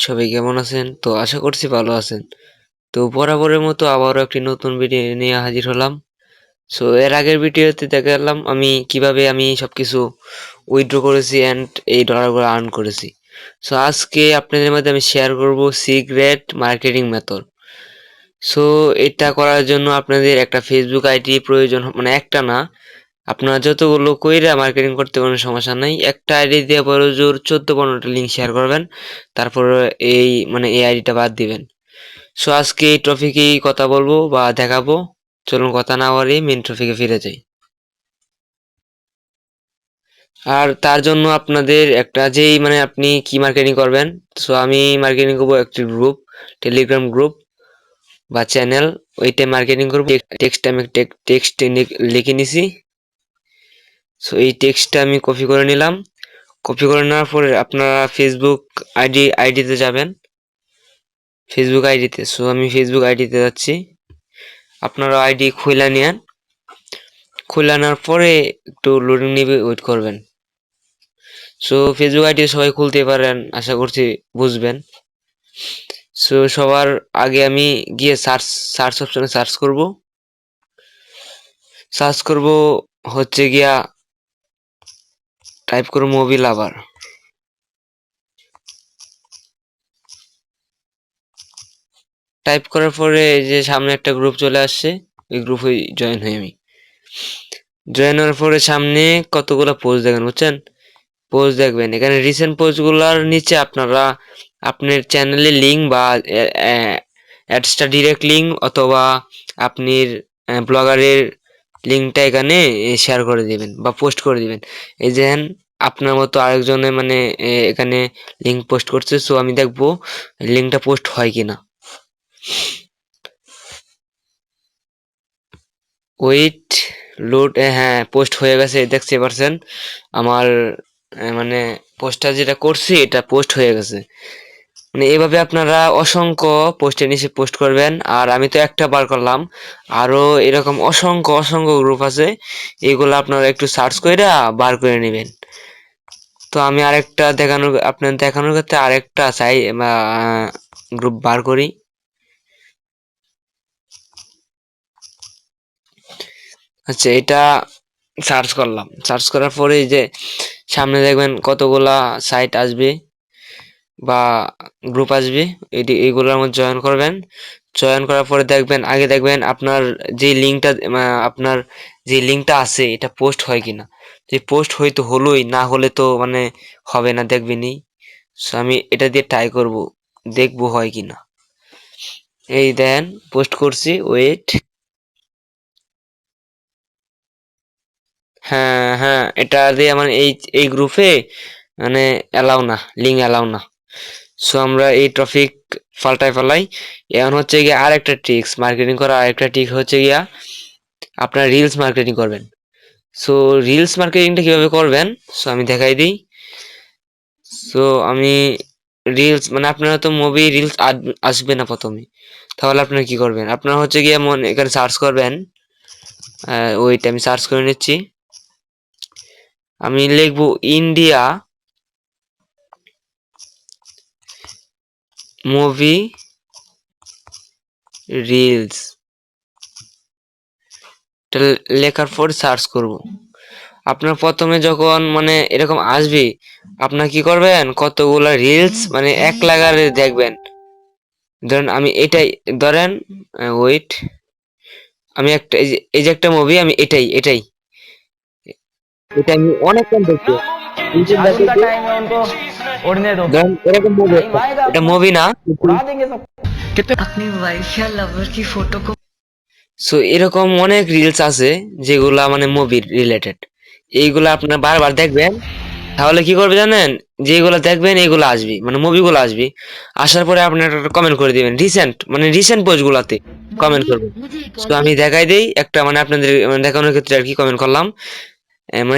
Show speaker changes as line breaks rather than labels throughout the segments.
সবাই কেমন আছেন? তো আশা করছি ভালো আছেন। তো বরাবরের মতো আবারও একটি নতুন ভিডিও নিয়ে হাজির হলাম। সো এর আগের ভিডিওতে দেখালাম আমি কিভাবে আমি সবকিছু উইথড্র করেছি অ্যান্ড এই ডলারগুলো আর্ন করেছি। সো আজকে আপনাদের মধ্যে আমি শেয়ার করব সিক্রেট মার্কেটিং মেথড। সো এটা করার জন্য আপনাদের একটা ফেসবুক আইডি প্রয়োজন, মানে একটা না, আপনারা যতগুলো কইরা মার্কেটিং করতে কোনো সমস্যা নাই। একটা আইডি দিয়ে বড়জোর 14-15টা লিঙ্ক শেয়ার করবেন। তারপর এই আইডিটা বাদ দিবেন। সো আজকে এই টপিকেই কথা বলবো বা দেখাবো। চলুন কথা না বাড়িয়ে মেইন টপিকে ফিরে যাই। আর তার জন্য আপনাদের একটা আপনি কি মার্কেটিং করবেন। সো আমি মার্কেটিং করবো একটি গ্রুপ, টেলিগ্রাম গ্রুপ বা চ্যানেল, ওইটাই মার্কেটিং করবো। টেক্সট লিখে নিছি। সো এই টেক্সটটা আমি কপি করে নিলাম। কপি করে নেওয়ার পরে আপনারা ফেসবুক আইডিতে যাবেন। ফেসবুক আইডিতে, সো আমি ফেসবুক আইডিতে যাচ্ছি। আপনারা আইডি খুলে নেন। খুলে নেওয়ার পরে একটু লোডিং নেবে, ওয়েট করবেন। সো ফেসবুক আইডি সবাই খুলতে পারেন, আশা করছি বুঝবেন। সো সবার আগে আমি গিয়ে সার্চ অপশনে সার্চ করব হচ্ছে গিয়া, টাইপ করব মুভি লাভার। টাইপ করার পরে এই যে সামনে একটা গ্রুপ চলে আসছে, ওই গ্রুপে জয়েন হই আমি। জয়েন হওয়ার পরে সামনে কতগুলো পোস্ট দেখেন, বুঝছেন? পোস্ট দেখবেন, এখানে রিসেন্ট পোস্টগুলোর নিচে আপনারা আপনার চ্যানেলের লিঙ্ক বা অ্যাডসটা ডিরেক্ট লিঙ্ক অথবা আপনার ব্লগারের লিঙ্কটা এখানে শেয়ার করে দিবেন বা পোস্ট করে দিবেন। এই যেন আপনার মতো আরেকজনে এখানে লিঙ্ক পোস্ট করছে। সো আমি দেখবো লিঙ্কটা পোস্ট হয় কিনা। ওয়েট লোড, হ্যাঁ পোস্ট হয়ে গেছে, দেখতে পারছেন আমার মানে পোস্টটা যেটা করছি এটা পোস্ট হয়ে গেছে। মানে এভাবে আপনারা অসংখ্য পোস্টের নিচে পোস্ট করবেন। আর আমি তো একটা বার করলাম, আরো এরকম অসংখ্য অসংখ্য গ্রুপ আছে, এগুলো আপনারা একটু সার্চ কইরা বার করে নেবেন। তো আমি আরেকটা আপনার দেখানোর ক্ষেত্রে আরেকটা গ্রুপ বার করি। আচ্ছা, এটা সার্চ করলাম। সার্চ করার পরে এই যে সামনে দেখবেন কতগুলা সাইট আসবে বা গ্রুপ আসবে, এইগুলোর মধ্যে জয়েন করবেন। জয়েন করার পরে দেখবেন আপনার যে লিঙ্কটা আছে এটা পোস্ট হয় কিনা। যে পোস্ট হয়তো হলোই, না হলে তো মানে হবে না, দেখবেনই। সো আমি এটা দিয়ে ট্রাই করব, দেখবো হয় কিনা। এই দেন পোস্ট করছি, ওয়েট। হ্যাঁ হ্যাঁ, এটা দিয়ে আমার এই গ্রুপে মানে অ্যালাউ না, লিঙ্ক অ্যালাউ না। সো আমরা এই টপিক পাল্টাই ফেলাই। এখন হচ্ছে গিয়ে আরেকটা ট্রিক্স মার্কেটিং করা, আরেকটা ট্রিক হচ্ছে গিয়া আপনার রিলস মার্কেটিং করবেন। সো রিলস মার্কেটিংটা কিভাবে করবেন, সো আমি দেখাই দিই। সো আমি রিলস আপনারা তো মুভি রিলস আসবে না প্রথমে, তাহলে আপনারা কি করবেন, আপনারা হচ্ছে গিয়ে এখানে সার্চ করবেন। ওইটা আমি সার্চ করে নিচ্ছি। আমি লিখবো ইন্ডিয়া মুভি রিলস, লেখার পর সার্চ করব। আপনার প্রথমে যখন এরকম আসবে, আপনার কি করবেন, কতগুলা রিলস এক লাগারে দেখবেন। ধরেন আমি এটাই, ধরেন ওয়েট, আমি একটা এই যে একটা মুভি, আমি এটাই এটাই এটা আমি অনেকক্ষণ দেখছি
आज उनका टाइम है, उनको उड़ने दो।
ধরেন এরকম মুভি
नहीं
একটা,
भाएगा,
এটা মুভি না
उड़ा देंगे सब।
अपनी वाइफ या लवर की फोटो को
সো এরকম অনেক রিলস আছে যেগুলা মুভি রিলেটেড। এইগুলা আপনার বারবার দেখবেন, তাহলে কি করবে জানেন, যেগুলো দেখবেন এগুলো আসবে, মুভিগুলো আসবে। আসার পরে আপনি একটা কমেন্ট করে দিবেন, রিসেন্ট পোস্ট গুলাতে কমেন্ট করবেন।
मुझे एक
তো
और
আমি দেখাই দেই একটা, আপনাদের দেখানোর ক্ষেত্রে আর কি কমেন্ট করলাম।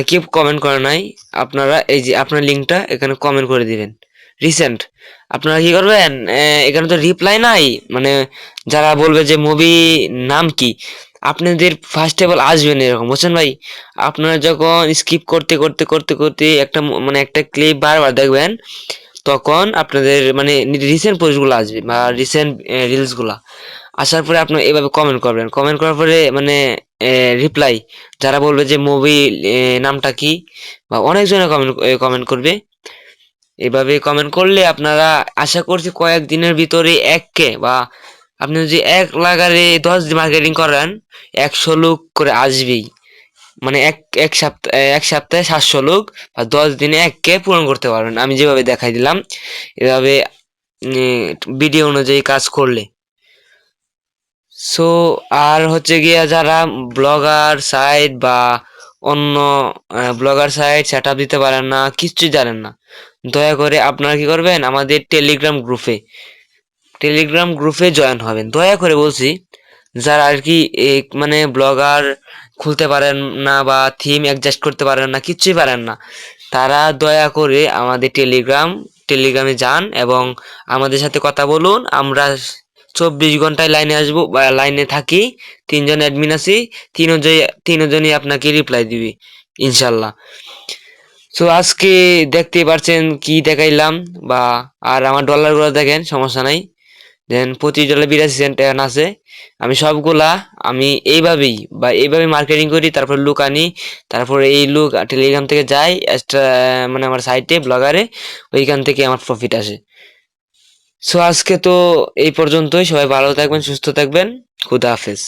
কি কমেন্ট করে নাই, আপনারা এই যে আপনার লিঙ্কটা এখানে কমেন্ট করে দিবেন রিসেন্ট। আপনারা কি করবেন, এখানে তো রিপ্লাই নাই, মানে যারা বলবে যে মুভি নাম কি, আপনাদের ফার্স্ট অফ অল আসবে না এরকম, বুঝছেন ভাই? আপনারা যখন স্কিপ করতে করতে করতে করতে একটা একটা ক্লিপ বারবার দেখবেন, তখন আপনাদের মানে রিসেন্ট পোস্টগুলো আসবে বা রিসেন্ট রিলসগুলা আসার পরে আপনি এভাবে কমেন্ট করবেন, কমেন্ট করার পরে মানে রিপ্লাই যারা বলবে যে মুভি নামটা কি, বা অনেকজনে কমেন্ট করবে। এভাবে কমেন্ট করলে আপনারা আশা করছি কয়েকদিনের ভিতরে 1K বা আপনি যদি 1 লাগারে 10 দিন মার্কেটিং করেন 100 লোক করে আসবেই। মানে এক সপ্তাহে 700 লোক বা 10 দিনে 1K পূরণ করতে পারবেন, আমি যেভাবে দেখাই দিলাম এভাবে ভিডিও অনুযায়ী কাজ করলে। সো আর হচ্ছে গিয়া যারা ব্লগার সাইট বা অন্য ব্লগার সাইট সেট আপ দিতে পারেন না, কিচ্ছুই জানেন না, দয়া করে আপনারা কি করবেন, আমাদের টেলিগ্রাম গ্রুপে জয়েন হবেন, দয়া করে বলছি। যারা আর কি মানে ব্লগার খুলতে পারেন না বা থিম অ্যাডজাস্ট করতে পারেন না, কিচ্ছুই পারেন না, তারা দয়া করে আমাদের টেলিগ্রামে যান এবং আমাদের সাথে কথা বলুন। আমরা 24 ঘন্টায় লাইনে আসবো বা লাইনে থাকি, 3জন অ্যাডমিন আছি, তিনজনই আপনাকে রিপ্লাই দিবি ইনশাল্লাহ। সো আজকে দেখতেই পারছেন কি দেখাইলাম, বা আর আমার ডলারগুলো দেখেন, সমস্যা নাই। দেন $25 82 সেন্ট এখন আছে। আমি সবগুলা আমি এইভাবে মার্কেটিং করি, তারপর লুক আনি, তারপর এই লুক টেলিগ্রাম থেকে যাই এক্সট্রা মানে আমার সাইটে ব্লগারে, ওইখান থেকে আমার প্রফিট আসে। সো আজকে তো এই পর্যন্তই, সবাই ভালো থাকবেন, সুস্থ থাকবেন, খুদা হাফেজ।